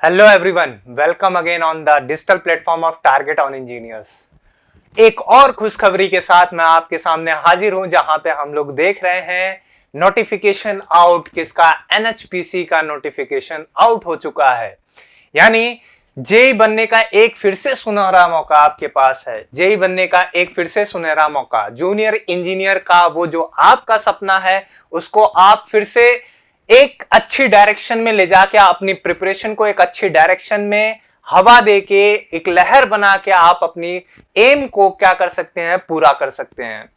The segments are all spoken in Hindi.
Hello everyone, welcome again on the digital platform of target on engineers. एक और खुशखबरी के साथ मैं आपके सामने हाजिर हूं, जहां पे हम लोग देख रहे हैं नोटिफिकेशन आउट। किसका? एनएचपीसी का नोटिफिकेशन आउट हो चुका है। यानी जेई बनने का एक फिर से सुनहरा मौका आपके पास है। जेई बनने का एक फिर से सुनहरा मौका, जूनियर इंजीनियर का वो जो आपका सपना है उसको आप फिर से एक अच्छी डायरेक्शन में ले जाके अपनी प्रिपरेशन को एक अच्छी डायरेक्शन में हवा देके एक लहर बना के आप अपनी एम को क्या कर सकते हैं, पूरा कर सकते हैं।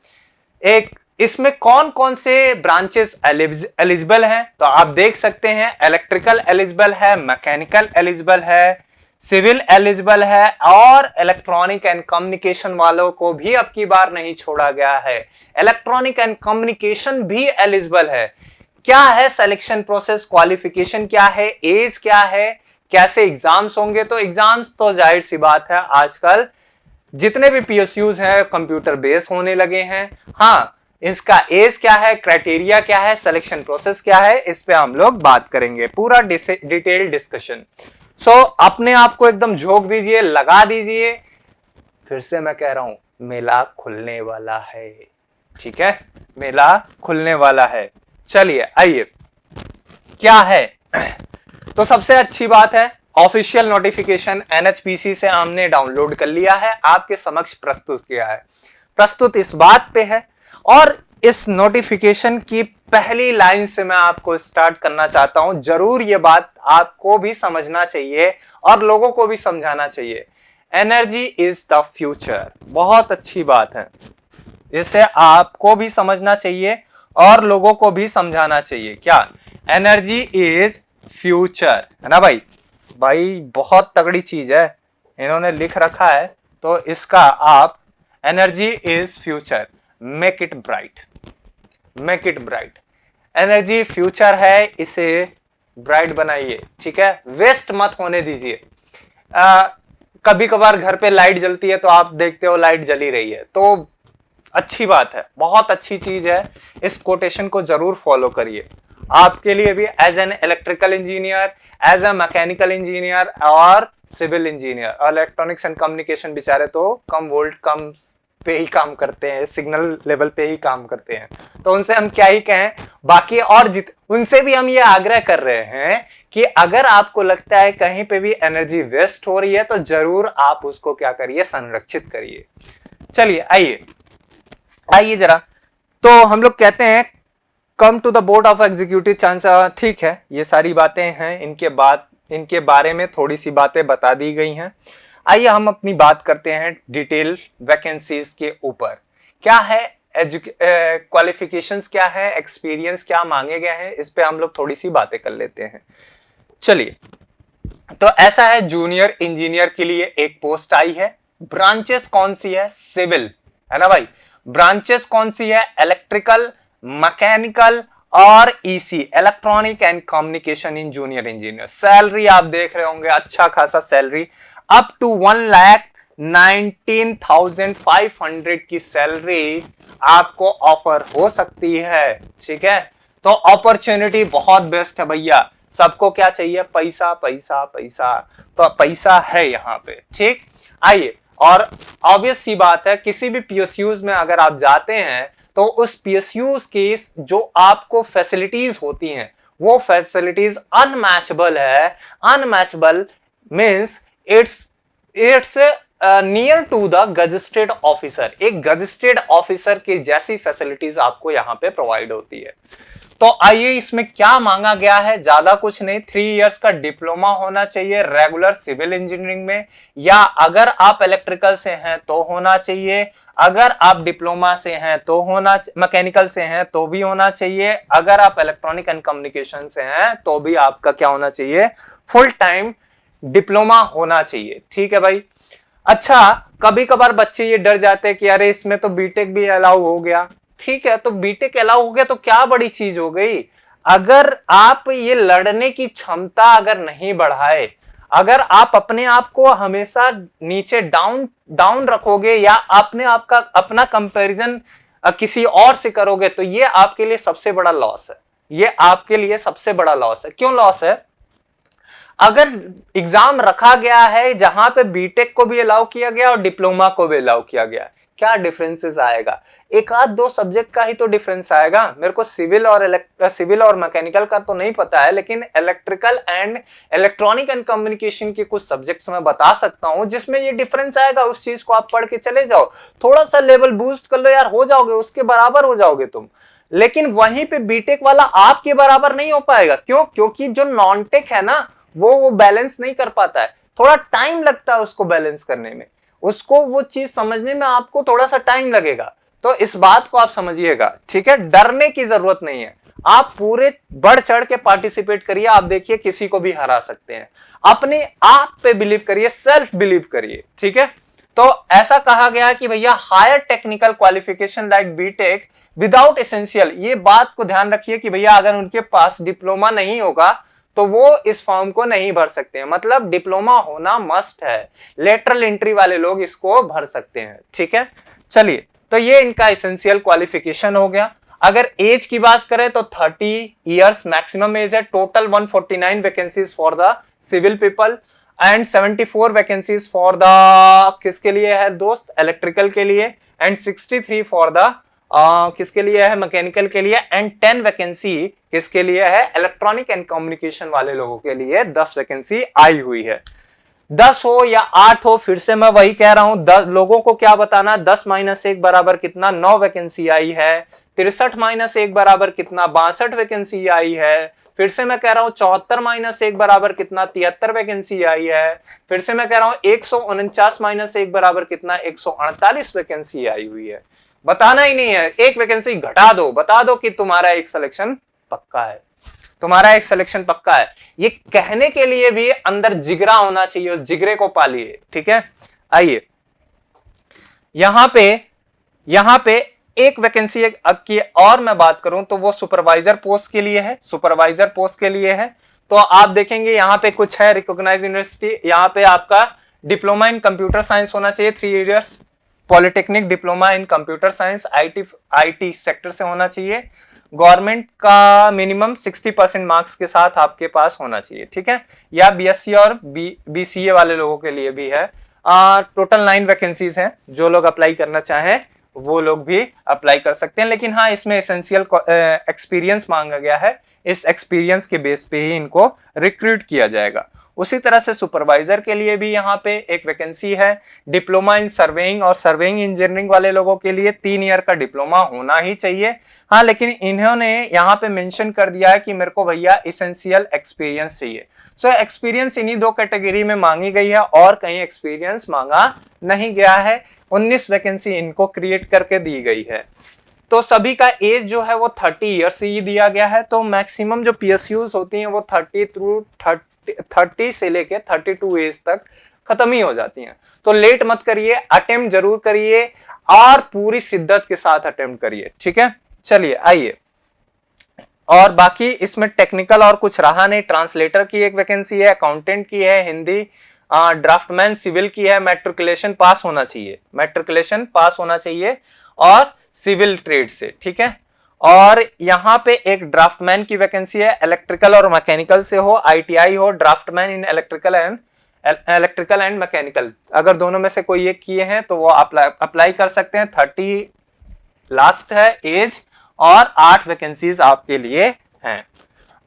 एक इसमें कौन कौन से ब्रांचेस एलिजिबल हैं तो आप देख सकते हैं। इलेक्ट्रिकल एलिजिबल है, मैकेनिकल एलिजिबल है, सिविल एलिजिबल है और इलेक्ट्रॉनिक एंड कम्युनिकेशन वालों को भी अब की बार नहीं छोड़ा गया है। इलेक्ट्रॉनिक एंड कम्युनिकेशन भी एलिजिबल है। क्या है सिलेक्शन प्रोसेस, क्वालिफिकेशन क्या है, एज क्या है, कैसे एग्जाम्स होंगे? तो एग्जाम्स तो जाहिर सी बात है आजकल जितने भी पीएसयूज हैं कंप्यूटर बेस होने लगे हैं। हाँ, इसका एज क्या है, क्राइटेरिया क्या है, सिलेक्शन प्रोसेस क्या है, इस पे हम लोग बात करेंगे, पूरा डिटेल डिस्कशन। सो अपने आप को एकदम झोंक दीजिए, लगा दीजिए। फिर से मैं कह रहा हूं, मेला खुलने वाला है। ठीक है, मेला खुलने वाला है। चलिए आइए, क्या है तो सबसे अच्छी बात है, ऑफिशियल नोटिफिकेशन एनएचपीसी से हमने डाउनलोड कर लिया है, आपके समक्ष प्रस्तुत किया है। प्रस्तुत इस बात पे है और इस नोटिफिकेशन की पहली लाइन से मैं आपको स्टार्ट करना चाहता हूं। जरूर ये बात आपको भी समझना चाहिए और लोगों को भी समझाना चाहिए। Energy is the future. बहुत अच्छी बात है, इसे आपको भी समझना चाहिए और लोगों को भी समझाना चाहिए। क्या? एनर्जी इज फ्यूचर, है ना भाई? भाई बहुत तगड़ी चीज है, इन्होंने लिख रखा है तो इसका आप energy is future, make it bright, make it bright. Energy future है, इसे ब्राइट बनाइए। ठीक है, वेस्ट मत होने दीजिए। कभी कभार घर पे लाइट जलती है तो आप देखते हो लाइट जली रही है, तो अच्छी बात है, बहुत अच्छी चीज है। इस कोटेशन को जरूर फॉलो करिए। आपके लिए भी as an electrical engineer, as a mechanical engineer और सिविल इंजीनियर और इलेक्ट्रॉनिक्स एंड कम्युनिकेशन बेचारे तो कम वोल्ट कम पे ही काम करते हैं, सिग्नल लेवल पे ही काम करते हैं, तो उनसे हम क्या ही कहें। बाकी और उनसे भी हम ये आग्रह कर रहे हैं कि अगर आपको लगता है कहीं पे भी एनर्जी वेस्ट हो रही है तो जरूर आप उसको क्या करिए, संरक्षित करिए। चलिए आइए जरा, तो हम लोग कहते हैं come to the board of executive chance. ठीक है, ये सारी बातें हैं, इनके बारे में थोड़ी सी बातें बता दी गई हैं। आइए हम अपनी बात करते हैं डिटेल वैकेंसीज के ऊपर। क्या है क्वालिफिकेशंस, क्या है एक्सपीरियंस, क्या मांगे गए हैं, इस पे हम लोग थोड़ी सी बातें कर लेते हैं। चलिए, तो ऐसा है, जूनियर इंजीनियर के लिए एक पोस्ट आई है। ब्रांचेस कौन सी है? सिविल, है ना भाई? ब्रांचेस कौन सी है? इलेक्ट्रिकल, मैकेनिकल और EC, electronic and communication in junior engineer. Salary आप देख रहे होंगे, अच्छा खासा सैलरी, अप टू 1,19,500 की सैलरी आपको ऑफर हो सकती है। ठीक है, तो अपॉर्चुनिटी बहुत बेस्ट है भैया। सबको क्या चाहिए? पैसा पैसा पैसा, तो पैसा है यहाँ पे। ठीक, आइए, और ऑब्वियस सी बात है, किसी भी पीएसयूज में अगर आप जाते हैं तो उस पीएसयूज की जो आपको फैसिलिटीज होती हैं वो फैसिलिटीज अनमैचेबल है। Unmatchable means it's near to the gazetted officer. एक गजेटेड ऑफिसर की जैसी फैसिलिटीज आपको यहाँ पे प्रोवाइड होती है। तो आइए, इसमें क्या मांगा गया है? ज्यादा कुछ नहीं, 3 इयर्स का डिप्लोमा होना चाहिए रेगुलर सिविल इंजीनियरिंग में, या अगर आप इलेक्ट्रिकल से हैं तो होना चाहिए, अगर आप डिप्लोमा से हैं तो होना, मैकेनिकल से हैं तो भी होना चाहिए, अगर आप इलेक्ट्रॉनिक एंड कम्युनिकेशन से हैं तो भी आपका क्या होना चाहिए? फुल टाइम डिप्लोमा होना चाहिए। ठीक है भाई। अच्छा, कभी कभार बच्चे ये डर जाते हैं कि अरे इसमें तो बीटेक भी अलाउ हो गया। ठीक है, तो बीटेक अलाउ हो गया तो क्या बड़ी चीज हो गई? अगर आप ये लड़ने की क्षमता अगर नहीं बढ़ाए, अगर आप अपने आप को हमेशा नीचे डाउन रखोगे या अपने आप का अपना कंपैरिजन किसी और से करोगे, तो ये आपके लिए सबसे बड़ा लॉस है। ये आपके लिए सबसे बड़ा लॉस है। क्यों लॉस है? अगर एग्जाम रखा गया है जहां पे बीटेक को भी अलाउ किया गया और डिप्लोमा को भी अलाउ किया गया, क्या डिफरेंसेस आएगा? एक आध दो सब्जेक्ट का ही तो डिफरेंस आएगा। मेरे को सिविल और मैकेनिकल का तो नहीं पता है, लेकिन electrical and electronic and communication के कुछ सब्जेक्ट्स मैं बता सकता हूं जिसमें ये डिफरेंस आएगा। उस चीज को आप पढ़ के चले जाओ, थोड़ा सा लेवल बूस्ट कर लो यार, हो जाओगे, उसके बराबर हो जाओगे तुम। लेकिन वहीं पे बीटेक वाला आपके बराबर नहीं हो पाएगा। क्यों? क्योंकि जो नॉन टेक है ना, वो बैलेंस नहीं कर पाता है, थोड़ा टाइम लगता है उसको बैलेंस करने में, उसको वो चीज समझने में आपको थोड़ा सा टाइम लगेगा। तो इस बात को आप समझिएगा, ठीक है? डरने की जरूरत नहीं है, आप पूरे बढ़ चढ़ के पार्टिसिपेट करिए। आप देखिए किसी को भी हरा सकते हैं, अपने आप पे बिलीव करिए, सेल्फ बिलीव करिए, ठीक है? तो ऐसा कहा गया कि भैया higher technical qualification like BTech without essential, ये बात को ध्यान रखिए कि भैया अगर उनके पास डिप्लोमा नहीं होगा तो वो इस फॉर्म को नहीं भर सकते हैं। मतलब डिप्लोमा होना मस्ट है, लेटरल एंट्री वाले लोग इसको भर सकते हैं, ठीक है? चलिए, तो ये इनका एसेंशियल क्वालिफिकेशन हो गया। अगर एज की बात करें तो 30 इयर्स मैक्सिमम एज है। Total 149 vacancies for the civil people and 74 vacancies for the किसके लिए है दोस्त? इलेक्ट्रिकल के लिए, एंड 63 फॉर द किसके लिए है? मैकेनिकल के लिए, एंड 10 वैकेंसी किसके लिए है? इलेक्ट्रॉनिक एंड कम्युनिकेशन वाले लोगों के लिए 10 वैकेंसी आई हुई है। 10 हो या 8 हो, फिर से मैं वही कह रहा हूं, 10 लोगों को क्या बताना? 10 माइनस 1 बराबर कितना? 9 वैकेंसी आई है। 63 माइनस 1 बराबर कितना? 62 वैकेंसी आई है। फिर से मैं कह रहा हूं 74 माइनस 1 बराबर कितना? 73 वैकेंसी आई है। फिर से मैं कह रहा हूं 149 माइनस 1 बराबर कितना? 148 वैकेंसी आई हुई है। बताना ही नहीं है, एक वैकेंसी घटा दो, बता दो कि तुम्हारा एक सिलेक्शन पक्का है, तुम्हारा एक सिलेक्शन पक्का है। ये कहने के लिए भी अंदर जिगरा होना चाहिए, उस जिगरे को पालिए, ठीक है? आइए, यहां पे एक वैकेंसी की और मैं बात करूं तो वो सुपरवाइजर पोस्ट के लिए है, सुपरवाइजर पोस्ट के लिए है। तो आप देखेंगे यहां पे कुछ है, रिकॉग्नाइज्ड यूनिवर्सिटी, यहां पे आपका डिप्लोमा इन कंप्यूटर साइंस होना चाहिए 3 years, polytechnic diploma in computer science IT sector से होना चाहिए। गवर्नमेंट का मिनिमम 60% मार्क्स के साथ आपके पास होना चाहिए, ठीक है? या बीएससी और बीसीए वाले लोगों के लिए भी है। टोटल 9 वैकेंसीज हैं, जो लोग अप्लाई करना चाहें वो लोग भी अप्लाई कर सकते हैं। लेकिन हाँ, इसमें एसेंशियल एक्सपीरियंस मांगा गया है, इस एक्सपीरियंस के बेस पे ही इनको रिक्रूट किया जाएगा। उसी तरह से सुपरवाइजर के लिए भी यहाँ पे एक वैकेंसी है। डिप्लोमा इन सर्वेइंग और सर्वेइंग इंजीनियरिंग वाले लोगों के लिए 3 ईयर का डिप्लोमा होना ही चाहिए। हाँ, लेकिन इन्होंने यहाँ पे मेंशन कर दिया है कि मेरे को भैया एसेंशियल एक्सपीरियंस चाहिए। सो एक्सपीरियंस इन्हीं 2 कैटेगरी में मांगी गई है और कहीं एक्सपीरियंस मांगा नहीं गया है। 19 वैकेंसी इनको क्रिएट करके दी गई है। तो सभी का एज जो है वो 30 ईयर्स ही दिया गया है। तो मैक्सिमम जो पीएसयूज होती हैं वो 30 से लेके 32 एज तक खत्म ही हो जाती हैं। तो लेट मत करिए, अटेम्प्ट जरूर करिए और पूरी शिद्दत के साथ अटेम्प्ट करिए, ठीक है? चलिए आइए, और बाकी इसमें टेक्निकल और कुछ रहा नहीं। ट्रांसलेटर की एक वैकेंसी है, अकाउंटेंट की है, हिंदी ड्राफ्टमैन सिविल की है। मैट्रिकुलेशन पास होना चाहिए, मैट्रिकुलेशन पास होना चाहिए और सिविल ट्रेड से, ठीक है? और यहाँ पे एक ड्राफ्टमैन की वैकेंसी है, इलेक्ट्रिकल और मैकेनिकल से हो, आईटीआई हो, draftsman in electrical and mechanical. अगर दोनों में से कोई एक किए हैं तो वो अप्लाई कर सकते हैं। 30 लास्ट है एज और 8 वैकेंसीज आपके लिए हैं।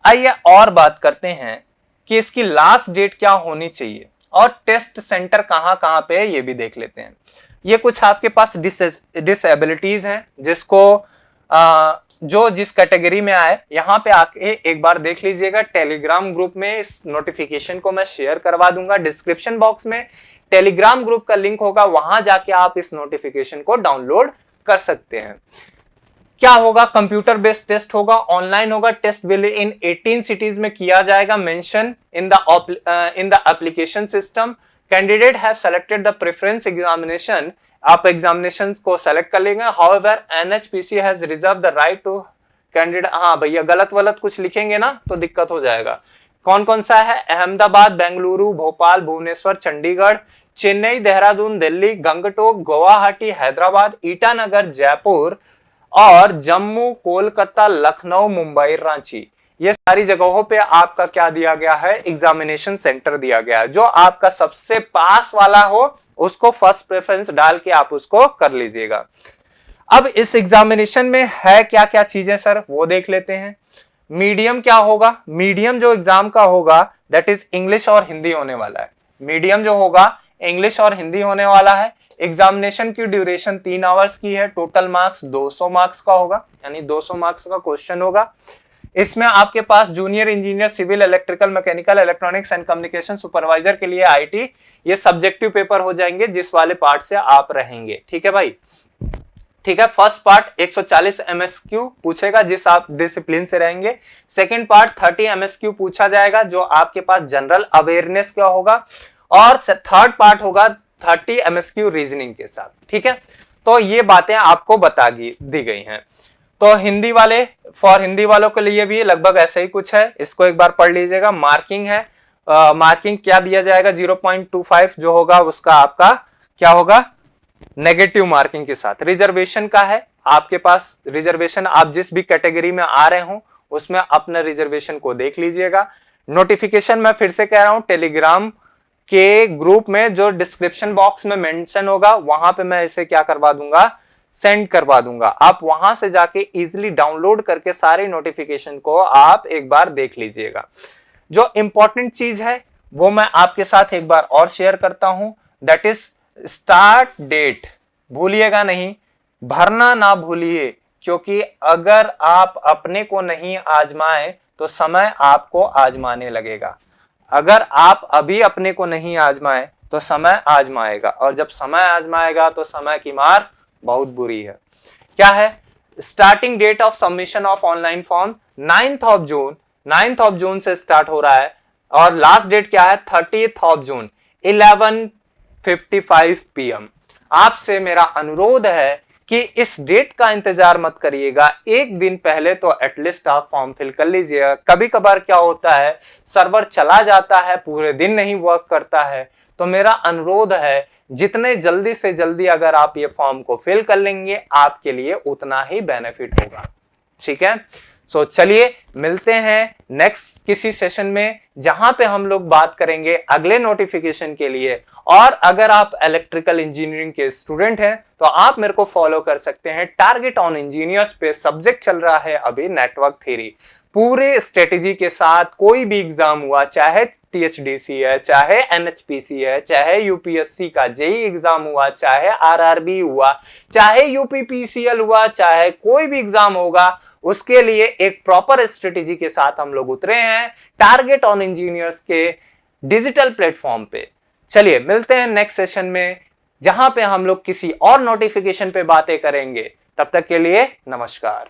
आइए और बात करते हैं कि इसकी लास्ट डेट क्या होनी चाहिए और टेस्ट सेंटर कहां पे है ये भी देख लेते हैं। ये कुछ आपके पास डिसेबिलिटीज हैं जिसको जो जिस कैटेगरी में आए यहाँ पे आके एक बार देख लीजिएगा। टेलीग्राम ग्रुप में इस नोटिफिकेशन को मैं शेयर करवा दूंगा, डिस्क्रिप्शन बॉक्स में टेलीग्राम ग्रुप का लिंक होगा, वहां जाके आप इस नोटिफिकेशन को डाउनलोड कर सकते हैं। क्या होगा? कंप्यूटर बेस्ड टेस्ट होगा, ऑनलाइन होगा। टेस्ट विल इन 18 सिटीज में किया जाएगा। Mention in the application system candidate have selected the preference examination. आप एग्जामिनेशन को सेलेक्ट कर लेंगे। However NHPC has reserve the right to candidate. हाँ भैया, गलत कुछ लिखेंगे ना तो दिक्कत हो जाएगा। कौन कौन सा है? अहमदाबाद, बेंगलुरु, भोपाल, भुवनेश्वर, चंडीगढ़, चेन्नई, देहरादून, दिल्ली, गंगटोक, गुवाहाटी, हैदराबाद, ईटानगर, जयपुर और जम्मू, कोलकाता, लखनऊ, मुंबई, रांची। ये सारी जगहों पे आपका क्या दिया गया है, एग्जामिनेशन सेंटर दिया गया है। जो आपका सबसे पास वाला हो उसको फर्स्ट प्रेफरेंस डाल के आप उसको कर लीजिएगा। अब इस एग्जामिनेशन में है क्या क्या चीजें सर, वो देख लेते हैं। मीडियम क्या होगा, मीडियम जो एग्जाम का होगा दैट इज इंग्लिश और हिंदी होने वाला है। मीडियम जो होगा इंग्लिश और हिंदी होने वाला है। एग्जामिनेशन की ड्यूरेशन 3 आवर्स की है। टोटल मार्क्स 200 मार्क्स का होगा, यानी 200 मार्क्स का क्वेश्चन होगा। इसमें आपके पास junior engineer, civil, electrical, mechanical, electronics and communication supervisor के लिए आईटी, ये सब्जेक्टिव पेपर हो जाएंगे जिस वाले पार्ट से आप रहेंगे। ठीक है भाई, ठीक है। फर्स्ट पार्ट 140 एमएसक्यू पूछेगा जिस आप डिसिप्लिन से रहेंगे। सेकंड पार्ट 30 एमएसक्यू पूछा जाएगा जो आपके पास जनरल अवेयरनेस का होगा। और थर्ड पार्ट होगा 30 एमएसक्यू रीजनिंग के साथ। ठीक है, तो ये बातें आपको दी गई हैं। तो हिंदी वाले, फॉर हिंदी वालों के लिए भी लगभग ऐसा ही कुछ है, इसको एक बार पढ़ लीजिएगा। मार्किंग है, मार्किंग क्या दिया जाएगा, 0.25 जो होगा उसका आपका क्या होगा, नेगेटिव मार्किंग के साथ। रिजर्वेशन का है आपके पास, रिजर्वेशन आप जिस भी कैटेगरी में आ रहे हो उसमें अपने रिजर्वेशन को देख लीजिएगा। नोटिफिकेशन मैं फिर से कह रहा हूं, टेलीग्राम के ग्रुप में जो डिस्क्रिप्शन बॉक्स में मेंशन होगा वहां पे मैं इसे क्या करवा दूंगा, सेंड करवा दूंगा। आप वहां से जाके इजीली डाउनलोड करके सारे नोटिफिकेशन को आप एक बार देख लीजिएगा। जो इंपॉर्टेंट चीज है वो मैं आपके साथ एक बार और शेयर करता हूं, दैट इज स्टार्ट डेट। भूलिएगा नहीं, भरना ना भूलिए, क्योंकि अगर आप अपने को नहीं आजमाए तो समय आपको आजमाने लगेगा। अगर आप अभी अपने को नहीं आजमाए तो समय आजमाएगा, और जब समय आजमाएगा तो समय की मार बहुत बुरी है। क्या है, starting date of submission of online form 9th of June, 9th of June से स्टार्ट हो रहा है। और लास्ट डेट क्या है, 30th ऑफ जून 11:55 PM। आपसे मेरा अनुरोध है कि इस डेट का इंतजार मत करिएगा, एक दिन पहले तो एटलीस्ट आप फॉर्म फिल कर लीजिएगा। कभी कभार क्या होता है, सर्वर चला जाता है, पूरे दिन नहीं वर्क करता है, तो मेरा अनुरोध है जितने जल्दी से जल्दी अगर आप ये फॉर्म को फिल कर लेंगे आपके लिए उतना ही बेनिफिट होगा। ठीक है, सो चलिए मिलते हैं नेक्स्ट किसी सेशन में जहां पे हम लोग बात करेंगे अगले नोटिफिकेशन के लिए। और अगर आप इलेक्ट्रिकल इंजीनियरिंग के स्टूडेंट हैं तो आप मेरे को फॉलो कर सकते हैं टारगेट ऑन इंजीनियर्स पे। सब्जेक्ट चल रहा है अभी नेटवर्क थ्योरी, पूरे स्ट्रेटेजी के साथ। कोई भी एग्जाम हुआ, चाहे टीएचडीसी है, चाहे एनएचपीसी है, चाहे यूपीएससी का जेई एग्जाम हुआ, चाहे आरआरबी हुआ, चाहे यूपीपीसीएल हुआ, चाहे कोई भी एग्जाम होगा, उसके लिए एक प्रॉपर स्ट्रेटेजी के साथ हम लोग उतरे हैं टारगेट ऑन इंजीनियर्स के डिजिटल प्लेटफॉर्म पे। चलिए मिलते हैं नेक्स्ट सेशन में जहां पे हम लोग किसी और नोटिफिकेशन पे बातें करेंगे। तब तक के लिए नमस्कार।